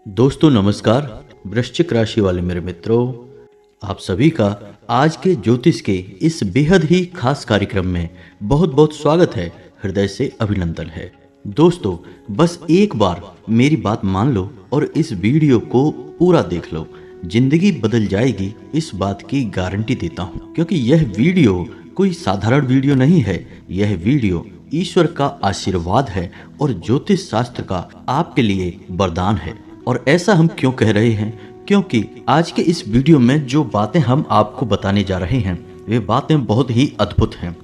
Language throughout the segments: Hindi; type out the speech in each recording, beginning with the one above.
दोस्तों नमस्कार। वृश्चिक राशि वाले मेरे मित्रों, आप सभी का आज के ज्योतिष के इस बेहद ही खास कार्यक्रम में बहुत बहुत स्वागत है। हृदय से अभिनंदन है। दोस्तों बस एक बार मेरी बात मान लो और इस वीडियो को पूरा देख लो, जिंदगी बदल जाएगी, इस बात की गारंटी देता हूँ। क्योंकि यह वीडियो कोई साधारण वीडियो नहीं है, यह वीडियो ईश्वर का आशीर्वाद है और ज्योतिष शास्त्र का आपके लिए वरदान है। और ऐसा हम क्यों कह रहे हैं? क्योंकि आज के इस वीडियो में जो बातें हम आपको बताने जा रहे हैं वे बातें बहुत ही अद्भुत हैं,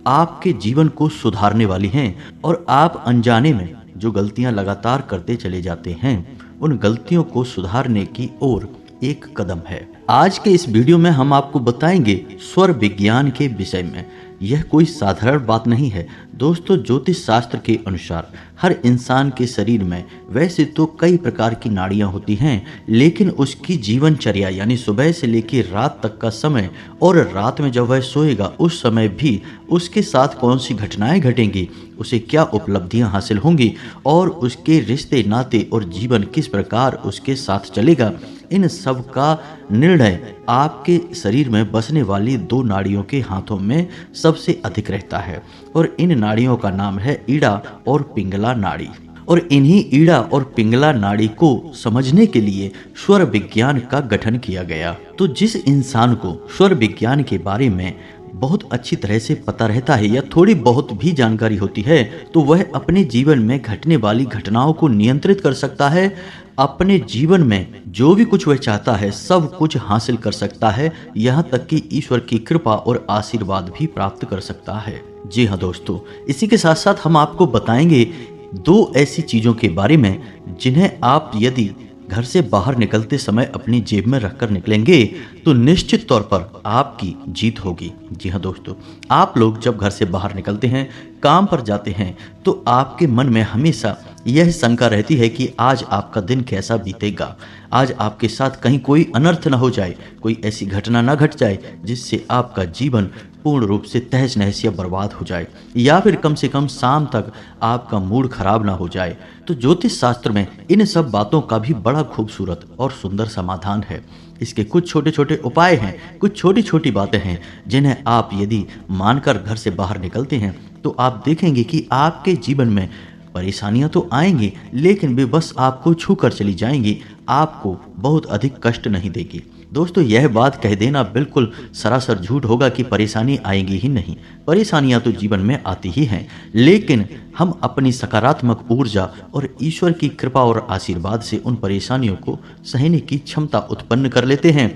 आपके जीवन को सुधारने वाली हैं। और आप अनजाने में जो गलतियां लगातार करते चले जाते हैं, उन गलतियों को सुधारने की ओर एक कदम है। आज के इस वीडियो में हम आपको बताएंगे स्वर विज्ञान के विषय में। यह कोई साधारण बात नहीं है दोस्तों। ज्योतिष शास्त्र के अनुसार हर इंसान के शरीर में वैसे तो कई प्रकार की नाड़ियां होती हैं, लेकिन उसकी जीवनचर्या यानी सुबह से लेकर रात तक का समय और रात में जब वह सोएगा उस समय भी उसके साथ कौन सी घटनाएं घटेंगी, उसे क्या उपलब्धियां हासिल होंगी और उसके रिश्ते नाते और जीवन किस प्रकार उसके साथ चलेगा, इन सब का निर्णय आपके शरीर में बसने वाली दो नाड़ियों के हाथों में सबसे अधिक रहता है। और इन नाड़ियों का नाम है ईड़ा और पिंगला नाड़ी। और इन्हीं ईड़ा और पिंगला नाड़ी को समझने के लिए स्वर विज्ञान का गठन किया गया। तो जिस इंसान को स्वर विज्ञान के बारे में बहुत अच्छी तरह से पता रहता है या थोड़ी बहुत भी जानकारी होती है, तो वह अपने जीवन में घटने वाली घटनाओं को नियंत्रित कर सकता है। अपने जीवन में जो भी कुछ वह चाहता है सब कुछ हासिल कर सकता है, यहाँ तक कि ईश्वर की कृपा और आशीर्वाद भी प्राप्त कर सकता है। जी हाँ दोस्तों, इसी के साथ साथ हम आपको बताएंगे दो ऐसी चीजों के बारे में जिन्हें आप यदि घर से बाहर निकलते समय अपनी जेब में रखकर निकलेंगे तो निश्चित तौर पर आपकी जीत होगी। जी हाँ दोस्तों, आप लोग जब घर से बाहर निकलते हैं, काम पर जाते हैं, तो आपके मन में हमेशा यह शंका रहती है कि आज आपका दिन कैसा बीतेगा, आज आपके साथ कहीं कोई अनर्थ न हो जाए, कोई ऐसी घटना न घट जाए जिससे आपका जीवन पूर्ण रूप से तहस नहस या बर्बाद हो जाए, या फिर कम से कम शाम तक आपका मूड खराब ना हो जाए। तो ज्योतिष शास्त्र में इन सब बातों का भी बड़ा खूबसूरत और सुंदर समाधान है। इसके कुछ छोटे छोटे उपाय हैं, कुछ छोटी छोटी बातें हैं जिन्हें आप यदि मानकर घर से बाहर निकलते हैं तो आप देखेंगे कि आपके जीवन में परेशानियां तो आएंगी, लेकिन वे बस आपको छू कर चली जाएंगी, आपको बहुत अधिक कष्ट नहीं देगी। दोस्तों यह बात कह देना बिल्कुल सरासर झूठ होगा कि परेशानी आएंगी ही नहीं। परेशानियां तो जीवन में आती ही हैं, लेकिन हम अपनी सकारात्मक ऊर्जा और ईश्वर की कृपा और आशीर्वाद से उन परेशानियों को सहने की क्षमता उत्पन्न कर लेते हैं,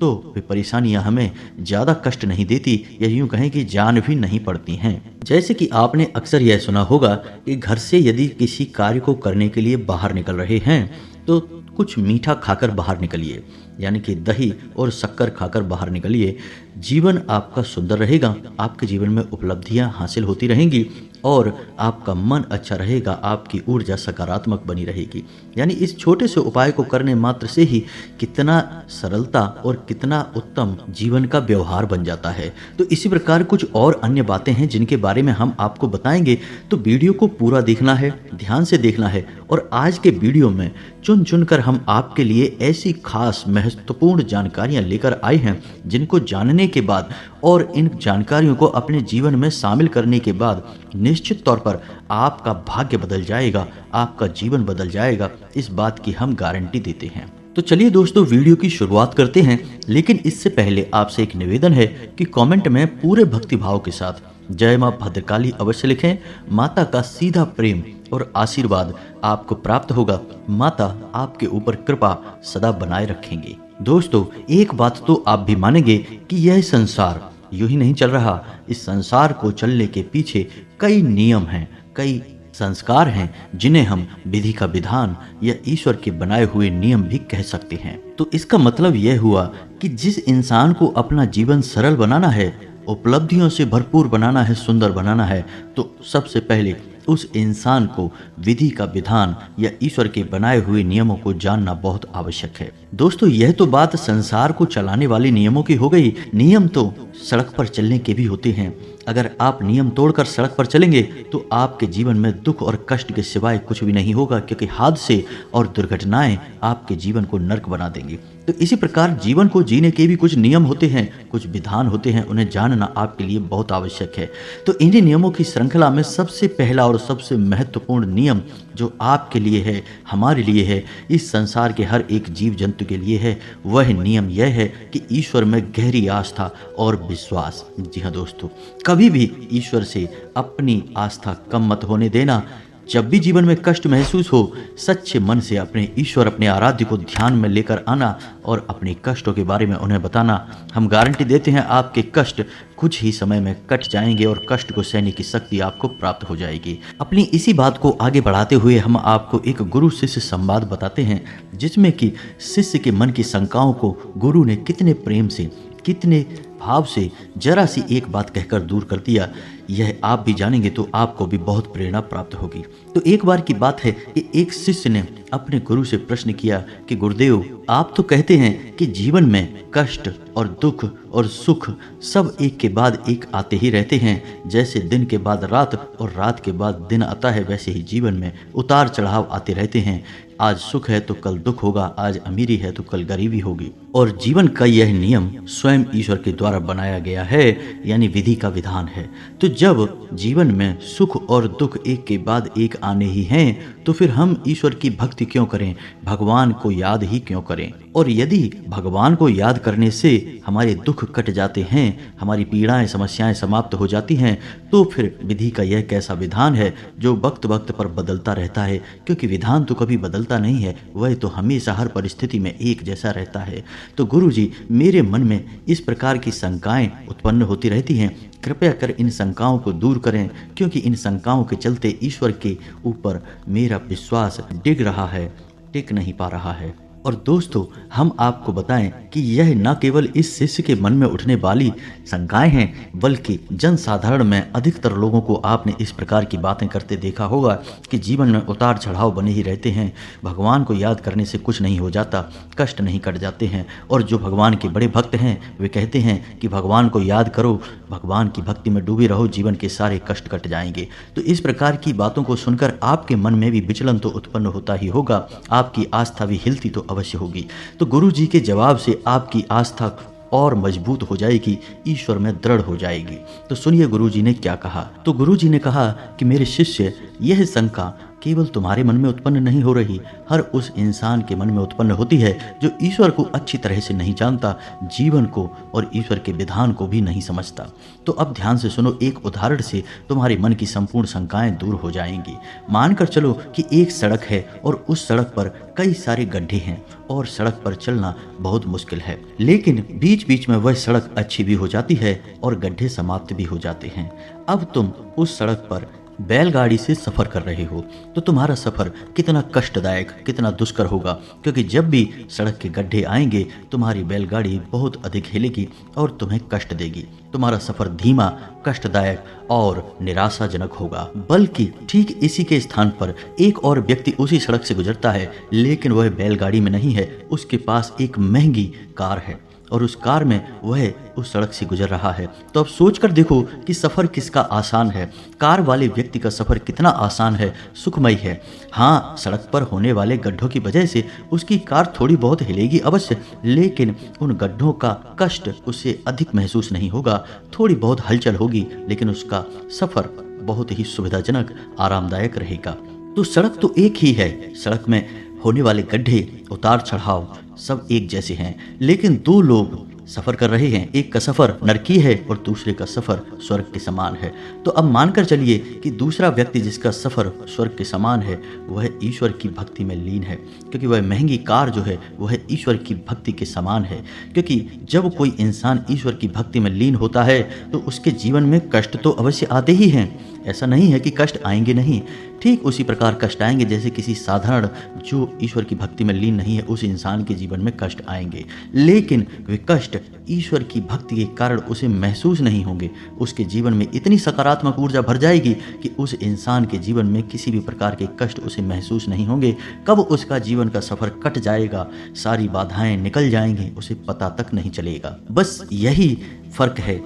तो वे परेशानियां हमें ज़्यादा कष्ट नहीं देती, या यूँ कहें कि जान भी नहीं पड़ती हैं। जैसे कि आपने अक्सर यह सुना होगा कि घर से यदि किसी कार्य को करने के लिए बाहर निकल रहे हैं तो कुछ मीठा खाकर बाहर निकलिए, यानी कि दही और शक्कर खाकर बाहर निकलिए। जीवन आपका सुंदर रहेगा, आपके जीवन में उपलब्धियां हासिल होती रहेंगी और आपका मन अच्छा रहेगा, आपकी ऊर्जा सकारात्मक बनी रहेगी। यानी इस छोटे से उपाय को करने मात्र से ही कितना सरलता और कितना उत्तम जीवन का व्यवहार बन जाता है। तो इसी प्रकार कुछ और अन्य बातें हैं जिनके बारे में हम आपको बताएंगे, तो वीडियो को पूरा देखना है, ध्यान से देखना है। और आज के वीडियो में चुन चुन कर हम आपके लिए ऐसी खास महत्वपूर्ण जानकारियां लेकर आए हैं जिनको जानने के बाद और इन जानकारियों को अपने जीवन में शामिल करने के बाद निश्चित तौर पर आपका भाग्य बदल जाएगा, आपका जीवन बदल जाएगा, इस बात की हम गारंटी देते हैं। तो चलिए दोस्तों वीडियो की शुरुआत करते हैं, लेकिन इससे पहले आपसे एक निवेदन है कि कमेंट में पूरे भक्ति भाव के साथ जय मां भद्रकाली अवश्य लिखें। माता का सीधा प्रेम और आशीर्वाद आपको प्राप्त होगा, माता आपके ऊपर कृपा सदा बनाए रखेंगे। दोस्तों एक बात तो आप भी मानेंगे कि यह संसार यूं ही नहीं चल रहा, इस संसार को चलने के पीछे कई नियम हैं, कई संस्कार हैं जिन्हें हम विधि का विधान या ईश्वर के बनाए हुए नियम भी कह सकते हैं। तो इसका मतलब यह हुआ कि जिस इंसान को अपना जीवन सरल बनाना है, उपलब्धियों से भरपूर बनाना है, सुंदर बनाना है, तो सबसे पहले उस इंसान को विधि का विधान या ईश्वर के बनाए हुए नियमों को जानना बहुत आवश्यक है। दोस्तों यह तो बात संसार को चलाने वाले नियमों की हो गई। नियम तो सड़क पर चलने के भी होते हैं, अगर आप नियम तोड़कर सड़क पर चलेंगे तो आपके जीवन में दुख और कष्ट के सिवाय कुछ भी नहीं होगा, क्योंकि हादसे और दुर्घटनाएं आपके जीवन को नर्क बना देंगी। तो इसी प्रकार जीवन को जीने के भी कुछ नियम होते हैं, कुछ विधान होते हैं, उन्हें जानना आपके लिए बहुत आवश्यक है। तो इन्हीं नियमों की श्रृंखला में सबसे पहला और सबसे महत्वपूर्ण नियम जो आपके लिए है, हमारे लिए है, इस संसार के हर एक जीव जंतु के लिए है, वह नियम यह है कि ईश्वर में गहरी आस्था और विश्वास। जी हाँ दोस्तों, कभी भी ईश्वर से अपनी आस्था कम मत होने देना। जब भी जीवन में कष्ट महसूस हो, सच्चे मन से अपने ईश्वर, अपने आराध्य को ध्यान में लेकर आना और अपने कष्टों के बारे में उन्हें बताना। हम गारंटी देते हैं आपके कष्ट कुछ ही समय में कट जाएंगे और कष्ट को सहने की शक्ति आपको प्राप्त हो जाएगी। अपनी इसी बात को आगे बढ़ाते हुए हम आपको एक गुरु शिष्य संवाद बताते हैं, जिसमें कि शिष्य के मन की शंकाओं को गुरु ने कितने प्रेम से, कितने भाव से जरा सी एक बात कहकर दूर कर दिया। यह आप भी जानेंगे तो आपको भी बहुत प्रेरणा प्राप्त होगी। तो एक बार की बात है कि एक शिष्य ने अपने गुरु से प्रश्न किया कि गुरुदेव, आप तो कहते हैं कि जीवन में कष्ट और दुख और सुख सब एक के बाद एक आते ही रहते हैं। जैसे दिन के बाद रात और रात के बाद दिन आता है, वैसे ही जीवन में उतार चढ़ाव आते रहते हैं। आज सुख है तो कल दुख होगा, आज अमीरी है तो कल गरीबी होगी। और जीवन का यह नियम स्वयं ईश्वर के द्वारा बनाया गया है, यानी विधि का विधान है। तो जब जीवन में सुख और दुख एक के बाद एक आने ही हैं, तो फिर हम ईश्वर की भक्ति क्यों करें, भगवान को याद ही क्यों करें। और यदि भगवान को याद करने से हमारे दुख कट जाते हैं, हमारी पीड़ाएं, समस्याएं समाप्त हो जाती हैं, तो फिर विधि का यह कैसा विधान है जो वक्त वक्त पर बदलता रहता है। क्योंकि विधान तो कभी बदलता नहीं है, वह तो हमेशा हर परिस्थिति में एक जैसा रहता है। तो गुरु जी, मेरे मन में इस प्रकार की शंकाएं उत्पन्न होती रहती हैं, कृपया कर इन शंकाओं को दूर करें, क्योंकि इन शंकाओं के चलते ईश्वर के ऊपर मेरा विश्वास डिग रहा है, टिक नहीं पा रहा है। और दोस्तों, हम आपको बताएं कि यह न केवल इस शिष्य के मन में उठने वाली शंकाएं हैं, बल्कि जन साधारण में अधिकतर लोगों को आपने इस प्रकार की बातें करते देखा होगा कि जीवन में उतार चढ़ाव बने ही रहते हैं, भगवान को याद करने से कुछ नहीं हो जाता, कष्ट नहीं कट जाते हैं। और जो भगवान के बड़े भक्त हैं वे कहते हैं कि भगवान को याद करो, भगवान की भक्ति में डूबे रहो, जीवन के सारे कष्ट कट जाएंगे। तो इस प्रकार की बातों को सुनकर आपके मन में भी विचलन तो उत्पन्न होता ही होगा, आपकी आस्था भी हिलती तो अवश्य होगी। तो गुरु जी के जवाब से आपकी आस्था और मजबूत हो जाएगी, ईश्वर में दृढ़ हो जाएगी। तो सुनिए गुरु जी ने क्या कहा। तो गुरु जी ने कहा कि मेरे शिष्य, यह शंका केवल तुम्हारे मन में उत्पन्न नहीं हो रही, हर उस इंसान के मन में उत्पन्न होती है जो ईश्वर को अच्छी तरह से नहीं जानता, जीवन को और ईश्वर के विधान को भी नहीं समझता। तो अब ध्यान से सुनो, एक उदाहरण से तुम्हारे मन की संपूर्ण शंकाएं दूर हो जाएंगी। मानकर चलो कि एक सड़क है और उस सड़क पर कई सारे गड्ढे हैं और सड़क पर चलना बहुत मुश्किल है, लेकिन बीच बीच में वह सड़क अच्छी भी हो जाती है और गड्ढे समाप्त भी हो जाते हैं। अब तुम उस सड़क पर बैलगाड़ी से सफ़र कर रहे हो, तो तुम्हारा सफ़र कितना कष्टदायक, कितना दुष्कर होगा, क्योंकि जब भी सड़क के गड्ढे आएंगे तुम्हारी बैलगाड़ी बहुत अधिक हिलेगी और तुम्हें कष्ट देगी। तुम्हारा सफ़र धीमा, कष्टदायक और निराशाजनक होगा। बल्कि ठीक इसी के स्थान पर एक और व्यक्ति उसी सड़क से गुजरता है, लेकिन वह बैलगाड़ी में नहीं है, उसके पास एक महंगी कार है और उस कार में वह उस सड़क से गुजर रहा है। तो अब सोच कर देखो कि सफ़र किसका आसान है। कार वाले व्यक्ति का सफ़र कितना आसान है, सुखमय है। हाँ, सड़क पर होने वाले गड्ढों की वजह से उसकी कार थोड़ी बहुत हिलेगी अवश्य, लेकिन उन गड्ढों का कष्ट उसे अधिक महसूस नहीं होगा। थोड़ी बहुत हलचल होगी, लेकिन उसका सफ़र बहुत ही सुविधाजनक, आरामदायक रहेगा। तो सड़क तो एक ही है, सड़क में होने वाले गड्ढे, उतार चढ़ाव सब एक जैसे हैं, लेकिन दो लोग सफ़र कर रहे हैं, एक का सफ़र नरकीय है और दूसरे का सफ़र स्वर्ग के समान है। तो अब मानकर चलिए कि दूसरा व्यक्ति जिसका सफ़र स्वर्ग के समान है वह ईश्वर की भक्ति में लीन है, क्योंकि वह महंगी कार जो है वह ईश्वर की भक्ति के समान है। क्योंकि जब कोई इंसान ईश्वर की भक्ति में लीन होता है तो उसके जीवन में कष्ट तो अवश्य आते ही हैं, ऐसा नहीं है कि कष्ट आएंगे नहीं। ठीक उसी प्रकार कष्ट आएंगे जैसे किसी साधारण जो ईश्वर की भक्ति में लीन नहीं है उस इंसान के जीवन में कष्ट आएंगे, लेकिन वे कष्ट ईश्वर की भक्ति के कारण उसे महसूस नहीं होंगे। उसके जीवन में इतनी सकारात्मक ऊर्जा भर जाएगी कि उस इंसान के जीवन में किसी भी प्रकार के कष्ट उसे महसूस नहीं होंगे। कब उसका जीवन का सफ़र कट जाएगा, सारी बाधाएं निकल जाएंगी, उसे पता तक नहीं चलेगा। बस यही फ़र्क है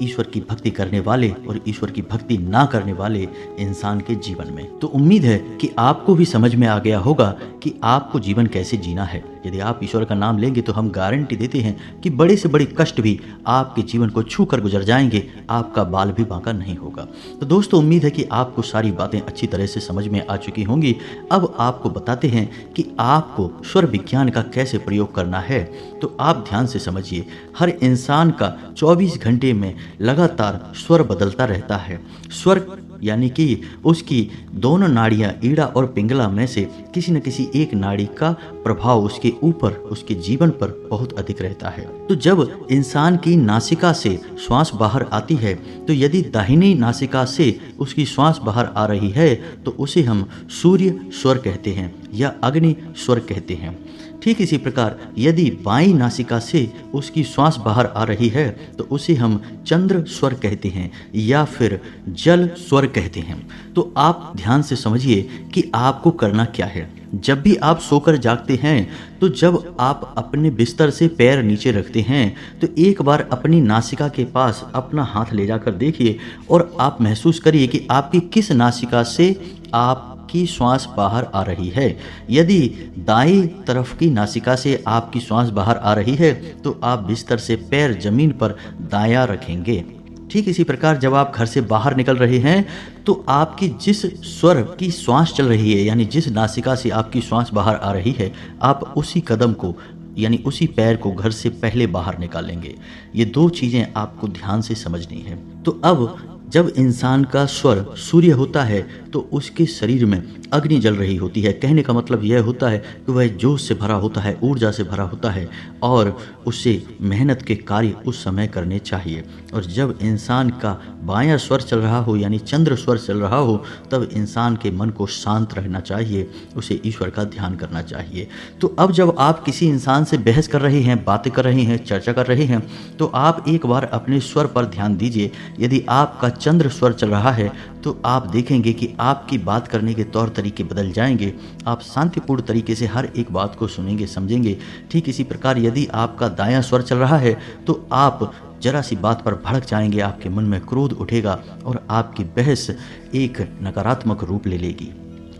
ईश्वर की भक्ति करने वाले और ईश्वर की भक्ति ना करने वाले इंसान के जीवन में। तो उम्मीद है कि आपको भी समझ में आ गया होगा कि आपको जीवन कैसे जीना है। यदि आप ईश्वर का नाम लेंगे तो हम गारंटी देते हैं कि बड़े से बड़े कष्ट भी आपके जीवन को छू कर गुजर जाएंगे, आपका बाल भी बांका नहीं होगा। तो दोस्तों, उम्मीद है कि आपको सारी बातें अच्छी तरह से समझ में आ चुकी होंगी। अब आपको बताते हैं कि आपको स्वर विज्ञान का कैसे प्रयोग करना है। तो आप ध्यान से समझिए, हर इंसान का 24 घंटे में लगातार स्वर बदलता रहता है। स्वर यानी कि उसकी दोनों नाड़ियां ईड़ा और पिंगला में से किसी न किसी एक नाड़ी का प्रभाव उसके ऊपर, उसके जीवन पर बहुत अधिक रहता है। तो जब इंसान की नासिका से श्वास बाहर आती है, तो यदि दाहिनी नासिका से उसकी श्वास बाहर आ रही है तो उसे हम सूर्य स्वर कहते हैं या अग्नि स्वर कहते हैं। ठीक इसी प्रकार यदि बाईं नासिका से उसकी श्वास बाहर आ रही है तो उसे हम चंद्र स्वर कहते हैं या फिर जल स्वर कहते हैं। तो आप ध्यान से समझिए कि आपको करना क्या है। जब भी आप सोकर जागते हैं, तो जब आप अपने बिस्तर से पैर नीचे रखते हैं तो एक बार अपनी नासिका के पास अपना हाथ ले जाकर देखिए और आप महसूस करिए कि आपकी किस नासिका से आपकी श्वास बाहर आ रही है। यदि दाएं तरफ की नासिका से आपकी श्वास बाहर आ रही है तो आप बिस्तर से पैर जमीन पर दायां रखेंगे। ठीक इसी प्रकार जब आप घर से बाहर निकल रहे हैं तो आपकी जिस स्वर की श्वास चल रही है, यानी जिस नासिका से आपकी श्वास बाहर आ रही है, आप उसी कदम को यानी उसी पैर को घर से पहले बाहर निकालेंगे। ये दो चीज़ें आपको ध्यान से समझनी है। तो अब जब इंसान का स्वर सूर्य होता है तो उसके शरीर में अग्नि जल रही होती है। कहने का मतलब यह होता है कि वह जोश से भरा होता है, ऊर्जा से भरा होता है और उसे मेहनत के कार्य उस समय करने चाहिए। और जब इंसान का बायां स्वर चल रहा हो यानी चंद्र स्वर चल रहा हो, तब इंसान के मन को शांत रहना चाहिए, उसे ईश्वर का ध्यान करना चाहिए। तो अब जब आप किसी इंसान से बहस कर रहे हैं, बातें कर रहे हैं, चर्चा कर रहे हैं, तो आप एक बार अपने स्वर पर ध्यान दीजिए। यदि आपका चंद्र स्वर चल रहा है तो आप देखेंगे कि आपकी बात करने के तौर तरीके बदल जाएंगे। आप शांतिपूर्ण तरीके से हर एक बात को सुनेंगे, समझेंगे। ठीक इसी प्रकार यदि आपका दायां स्वर चल रहा है तो आप जरा सी बात पर भड़क जाएंगे, आपके मन में क्रोध उठेगा और आपकी बहस एक नकारात्मक रूप ले लेगी।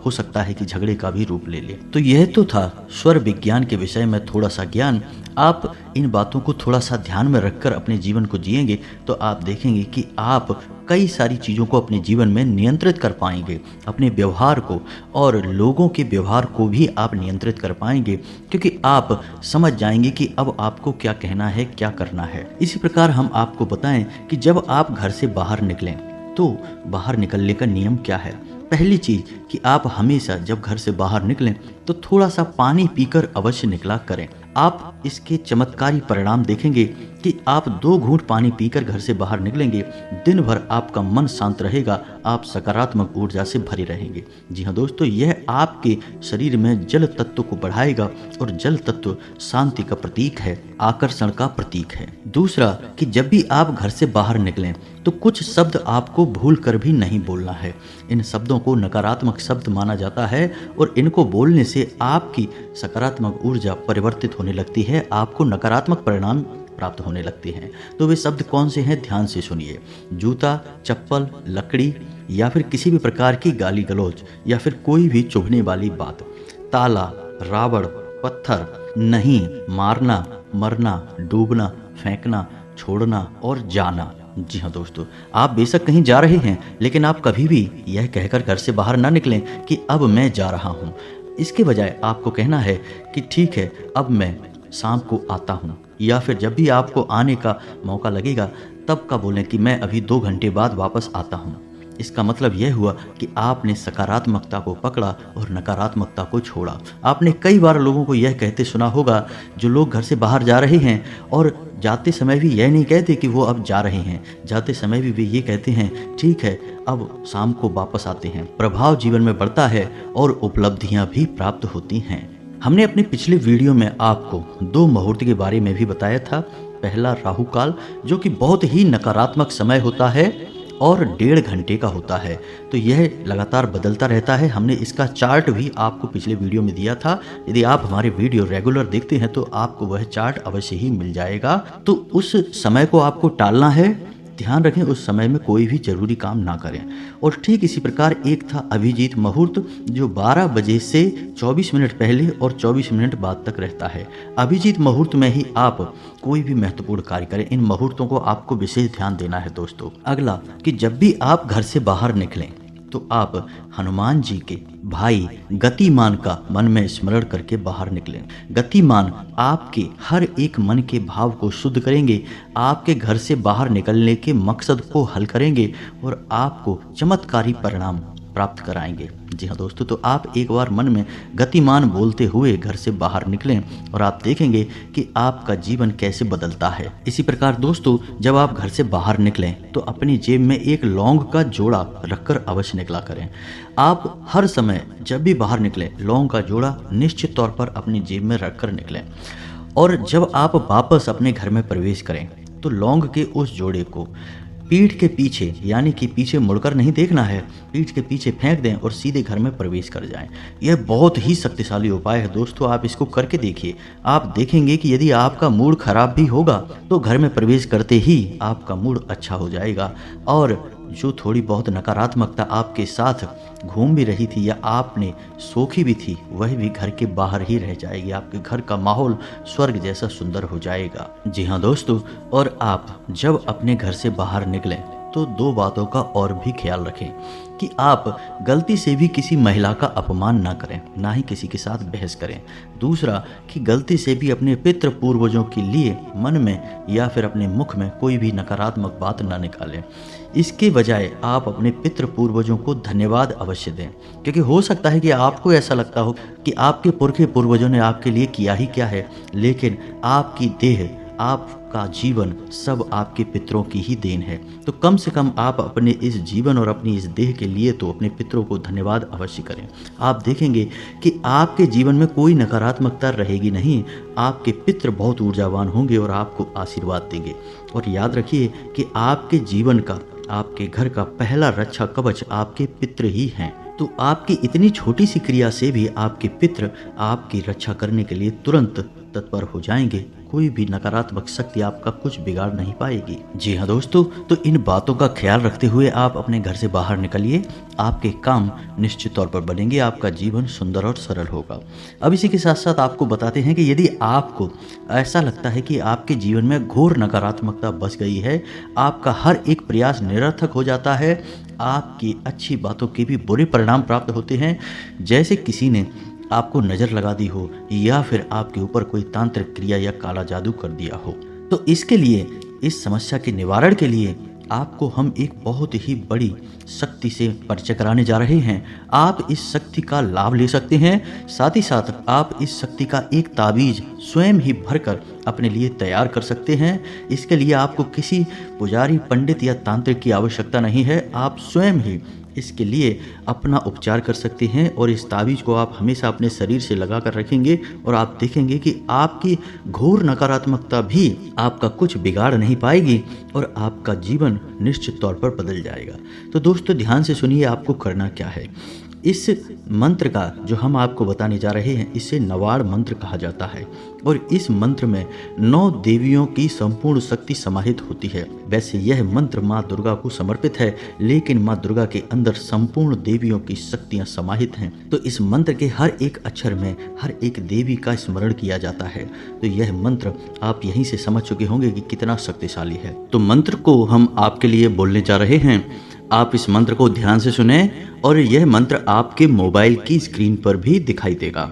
हो सकता है कि झगड़े का भी रूप ले ले। तो यह तो था स्वर विज्ञान के विषय में थोड़ा सा ज्ञान। आप इन बातों को थोड़ा सा ध्यान में रखकर अपने जीवन को जिएंगे तो आप देखेंगे कि आप कई सारी चीज़ों को अपने जीवन में नियंत्रित कर पाएंगे। अपने व्यवहार को और लोगों के व्यवहार को भी आप नियंत्रित कर पाएंगे, क्योंकि आप समझ जाएंगे कि अब आपको क्या कहना है, क्या करना है। इसी प्रकार हम आपको बताएं कि जब आप घर से बाहर निकलें तो बाहर निकलने का नियम क्या है। पहली चीज़ कि आप हमेशा जब घर से बाहर निकलें तो थोड़ा सा पानी पीकर अवश्य निकला करें। आप इसके चमत्कारी परिणाम देखेंगे कि आप 2 घूंट पानी पीकर घर से बाहर निकलेंगे, दिन भर आपका मन शांत रहेगा, आप सकारात्मक ऊर्जा से भरे रहेंगे। जी हाँ दोस्तों, यह आपके शरीर में जल तत्व को बढ़ाएगा और जल तत्व शांति का प्रतीक है, आकर्षण का प्रतीक है। दूसरा कि जब भी आप घर से बाहर निकलें तो कुछ शब्द आपको भूल कर भी नहीं बोलना है। इन शब्दों को नकारात्मक शब्द माना जाता है और इनको बोलने से आपकी सकारात्मक ऊर्जा परिवर्तित होने लगती है, आपको नकारात्मक परिणाम प्राप्त होने लगते हैं। तो वे शब्द कौन से हैं, ध्यान से सुनिए। जूता, चप्पल, लकड़ी या फिर किसी भी प्रकार की गाली गलौज या फिर कोई भी चुभने वाली बात। ताला, रावण, पत्थर, नहीं, मारना, मरना, डूबना, फेंकना, छोड़ना और जाना। जी हाँ दोस्तों, आप बेशक कहीं जा रहे हैं लेकिन आप कभी भी यह कहकर घर से बाहर ना निकलें कि अब मैं जा रहा हूँ। इसके बजाय आपको कहना है कि ठीक है, अब मैं शाम को आता हूँ, या फिर जब भी आपको आने का मौका लगेगा तब का बोलें कि मैं अभी 2 घंटे बाद वापस आता हूँ। इसका मतलब यह हुआ कि आपने सकारात्मकता को पकड़ा और नकारात्मकता को छोड़ा। आपने कई बार लोगों को यह कहते सुना होगा, जो लोग घर से बाहर जा रहे हैं और जाते समय भी यह नहीं कहते कि वो अब जा रहे हैं, जाते समय भी वे ये कहते हैं ठीक है अब शाम को वापस आते हैं। प्रभाव जीवन में बढ़ता है और उपलब्धियां भी प्राप्त होती हैं। हमने अपने पिछले वीडियो में आपको 2 मुहूर्त के बारे में भी बताया था। पहला राहु काल, जो कि बहुत ही नकारात्मक समय होता है और 1.5 घंटे का होता है। तो यह लगातार बदलता रहता है। हमने इसका चार्ट भी आपको पिछले वीडियो में दिया था। यदि आप हमारे वीडियो रेगुलर देखते हैं तो आपको वह चार्ट अवश्य ही मिल जाएगा। तो उस समय को आपको टालना है ध्यान रखें उस समय में कोई भी जरूरी काम ना करें। और ठीक इसी प्रकार एक था अभिजीत मुहूर्त, जो 12 बजे से 24 मिनट पहले और 24 मिनट बाद तक रहता है। अभिजीत मुहूर्त में ही आप कोई भी महत्वपूर्ण कार्य करें। इन मुहूर्तों को आपको विशेष ध्यान देना है दोस्तों। अगला कि जब भी आप घर से बाहर निकलें तो आप हनुमान जी के भाई गतिमान का मन में स्मरण करके बाहर निकलें। गतिमान आपके हर एक मन के भाव को शुद्ध करेंगे, आपके घर से बाहर निकलने के मकसद को हल करेंगे और आपको चमत्कारी परिणाम प्राप्त कराएंगे। जी हाँ दोस्तों, तो आप एक बार मन में गतिमान बोलते हुए घर से बाहर निकलें और आप देखेंगे कि आपका जीवन कैसे बदलता है। इसी प्रकार दोस्तों, जब आप घर से बाहर निकलें तो अपनी जेब में एक लौंग का जोड़ा रखकर अवश्य निकला करें। आप हर समय जब भी बाहर निकलें लौंग का जोड़ा निश्चित तौर पर अपनी जेब में रखकर निकलें। और जब आप वापस अपने घर में प्रवेश करें तो लौंग के उस जोड़े को पीठ के पीछे, यानी कि पीछे मुड़कर नहीं देखना है, पीठ के पीछे फेंक दें और सीधे घर में प्रवेश कर जाएं। यह बहुत ही शक्तिशाली उपाय है दोस्तों, आप इसको करके देखिए। आप देखेंगे कि यदि आपका मूड खराब भी होगा तो घर में प्रवेश करते ही आपका मूड अच्छा हो जाएगा और जो थोड़ी बहुत नकारात्मकता आपके साथ घूम भी रही थी या आपने सोखी भी थी, वह भी घर के बाहर ही रह जाएगी। आपके घर का माहौल स्वर्ग जैसा सुंदर हो जाएगा। जी हाँ दोस्तों, और आप जब अपने घर से बाहर निकलें तो 2 बातों का और भी ख्याल रखें कि आप गलती से भी किसी महिला का अपमान ना करें, ना ही किसी के साथ बहस करें। दूसरा कि गलती से भी अपने पितृ पूर्वजों के लिए मन में या फिर अपने मुख में कोई भी नकारात्मक बात ना निकालें। इसके बजाय आप अपने पितृ पूर्वजों को धन्यवाद अवश्य दें, क्योंकि हो सकता है कि आपको ऐसा लगता हो कि आपके पुरखे पूर्वजों ने आपके लिए किया ही क्या है, लेकिन आपकी देह, आपका जीवन सब आपके पितरों की ही देन है। तो कम से कम आप अपने इस जीवन और अपनी इस देह के लिए तो अपने पितरों को धन्यवाद अवश्य करें। आप देखेंगे कि आपके जीवन में कोई नकारात्मकता रहेगी नहीं, आपके पितर बहुत ऊर्जावान होंगे और आपको आशीर्वाद देंगे। और याद रखिए कि आपके जीवन का, आपके घर का पहला रक्षा कवच आपके पितर ही हैं। तो आपकी इतनी छोटी सी क्रिया से भी आपके पितर आपकी रक्षा करने के लिए तुरंत तत्पर हो जाएंगे। कोई भी नकारात्मक शक्ति आपका कुछ बिगाड़ नहीं पाएगी। जी हाँ दोस्तों, तो इन बातों का ख्याल रखते हुए आप अपने घर से बाहर निकलिए। आपके काम निश्चित तौर पर बनेंगे, आपका जीवन सुंदर और सरल होगा। अब इसी के साथ साथ आपको बताते हैं कि यदि आपको ऐसा लगता है कि आपके जीवन में घोर नकारात्मकता बस गई है, आपका हर एक प्रयास निरर्थक हो जाता है, आपकी अच्छी बातों के भी बुरे परिणाम प्राप्त होते हैं, जैसे किसी ने आपको नज़र लगा दी हो या फिर आपके ऊपर कोई तांत्रिक क्रिया या काला जादू कर दिया हो, तो इसके लिए, इस समस्या के निवारण के लिए आपको हम एक बहुत ही बड़ी शक्ति से परिचय कराने जा रहे हैं। आप इस शक्ति का लाभ ले सकते हैं, साथ ही साथ आप इस शक्ति का एक ताबीज स्वयं ही भरकर अपने लिए तैयार कर सकते हैं। इसके लिए आपको किसी पुजारी, पंडित या तांत्रिक की आवश्यकता नहीं है, आप स्वयं ही इसके लिए अपना उपचार कर सकते हैं। और इस ताबीज को आप हमेशा अपने शरीर से लगा कर रखेंगे और आप देखेंगे कि आपकी घोर नकारात्मकता भी आपका कुछ बिगाड़ नहीं पाएगी और आपका जीवन निश्चित तौर पर बदल जाएगा। तो दोस्तों ध्यान से सुनिए, आपको करना क्या है। इस मंत्र का जो हम आपको बताने जा रहे हैं, इसे नवाड़ मंत्र कहा जाता है और इस मंत्र में 9 देवियों की संपूर्ण शक्ति समाहित होती है। वैसे यह मंत्र माँ दुर्गा को समर्पित है, लेकिन माँ दुर्गा के अंदर संपूर्ण देवियों की शक्तियाँ समाहित हैं। तो इस मंत्र के हर एक अक्षर में हर एक देवी का स्मरण किया जाता है। तो यह मंत्र आप यहीं से समझ चुके होंगे कि कितना शक्तिशाली है। तो मंत्र को हम आपके लिए बोलने जा रहे हैं, आप इस मंत्र को ध्यान से सुने और यह मंत्र आपके मोबाइल की स्क्रीन पर भी दिखाई देगा,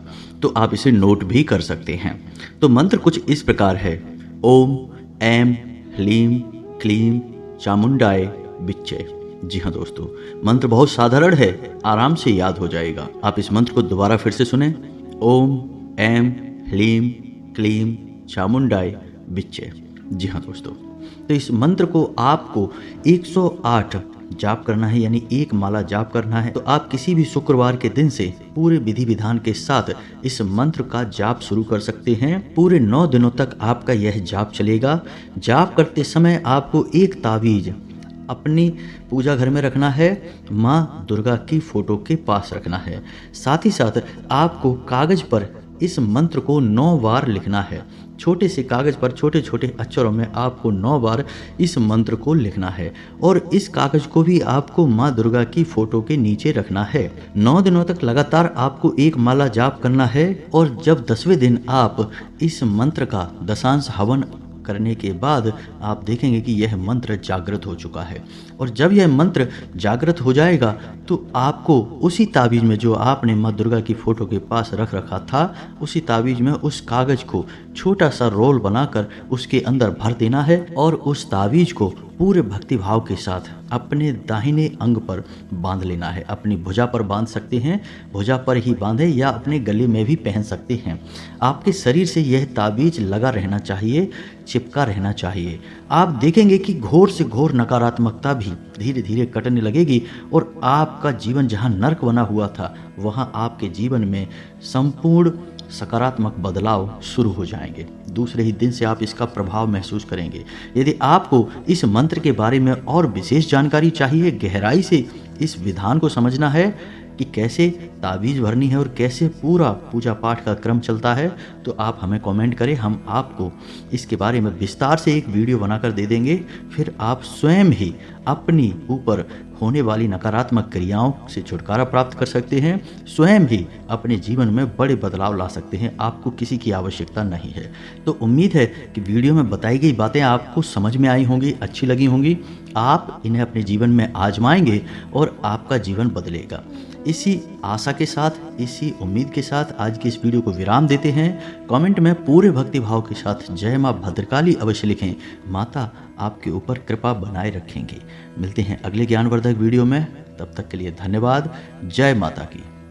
तो आप इसे नोट भी कर सकते हैं। तो मंत्र कुछ इस प्रकार है, ओम ऐं ह्लीं क्लीं चामुंडाय विच्चे। जी हाँ दोस्तों, मंत्र बहुत साधारण है, आराम से याद हो जाएगा। आप इस मंत्र को दोबारा फिर से सुने, ओम ऐं ह्लीं क्लीं चामुंडाय विच्चे। जी हाँ दोस्तों, तो इस मंत्र को आपको 108 जाप करना है, यानी एक माला जाप करना है। तो आप किसी भी शुक्रवार के दिन से पूरे विधि विधान के साथ इस मंत्र का जाप शुरू कर सकते हैं। पूरे 9 दिनों तक आपका यह जाप चलेगा। जाप करते समय आपको एक ताबीज अपनी पूजा घर में रखना है, माँ दुर्गा की फोटो के पास रखना है। साथ ही साथ आपको कागज पर इस मंत्र को 9 बार लिखना है। छोटे से कागज़ पर छोटे छोटे अक्षरों में आपको 9 बार इस मंत्र को लिखना है और इस कागज़ को भी आपको माँ दुर्गा की फोटो के नीचे रखना है। 9 दिनों तक लगातार आपको एक माला जाप करना है और जब 10वें दिन आप इस मंत्र का दशांश हवन करने के बाद आप देखेंगे कि यह मंत्र जागृत हो चुका है। और जब यह मंत्र जागृत हो जाएगा तो आपको उसी ताबीज़ में जो आपने माँ दुर्गा की फ़ोटो के पास रख रखा था, उसी ताबीज़ में उस कागज़ को छोटा सा रोल बनाकर उसके अंदर भर देना है और उस ताबीज़ को पूरे भक्ति भाव के साथ अपने दाहिने अंग पर बांध लेना है। अपनी भुजा पर बांध सकते हैं, भुजा पर ही बांधे या अपने गले में भी पहन सकते हैं। आपके शरीर से यह ताबीज़ लगा रहना चाहिए, चिपका रहना चाहिए। आप देखेंगे कि घोर से घोर नकारात्मकता भी धीरे धीरे कटने लगेगी और आपका जीवन जहाँ नर्क बना हुआ था वहाँ आपके जीवन में संपूर्ण सकारात्मक बदलाव शुरू हो जाएंगे। दूसरे ही दिन से आप इसका प्रभाव महसूस करेंगे। यदि आपको इस मंत्र के बारे में और विशेष जानकारी चाहिए, गहराई से इस विधान को समझना है कि कैसे ताबीज़ भरनी है और कैसे पूरा पूजा पाठ का क्रम चलता है, तो आप हमें कमेंट करें। हम आपको इसके बारे में विस्तार से एक वीडियो बनाकर दे देंगे। फिर आप स्वयं ही अपनी ऊपर होने वाली नकारात्मक क्रियाओं से छुटकारा प्राप्त कर सकते हैं, स्वयं ही अपने जीवन में बड़े बदलाव ला सकते हैं। आपको किसी की आवश्यकता नहीं है। तो उम्मीद है कि वीडियो में बताई गई बातें आपको समझ में आई होंगी, अच्छी लगी होंगी। आप इन्हें अपने जीवन में आजमाएंगे और आपका जीवन बदलेगा। इसी आशा के साथ, इसी उम्मीद के साथ आज की इस वीडियो को विराम देते हैं। कमेंट में पूरे भक्ति भाव के साथ जय माँ भद्रकाली अवश्य लिखें। माता आपके ऊपर कृपा बनाए रखेंगे। मिलते हैं अगले ज्ञानवर्धक वीडियो में। तब तक के लिए धन्यवाद। जय माता की।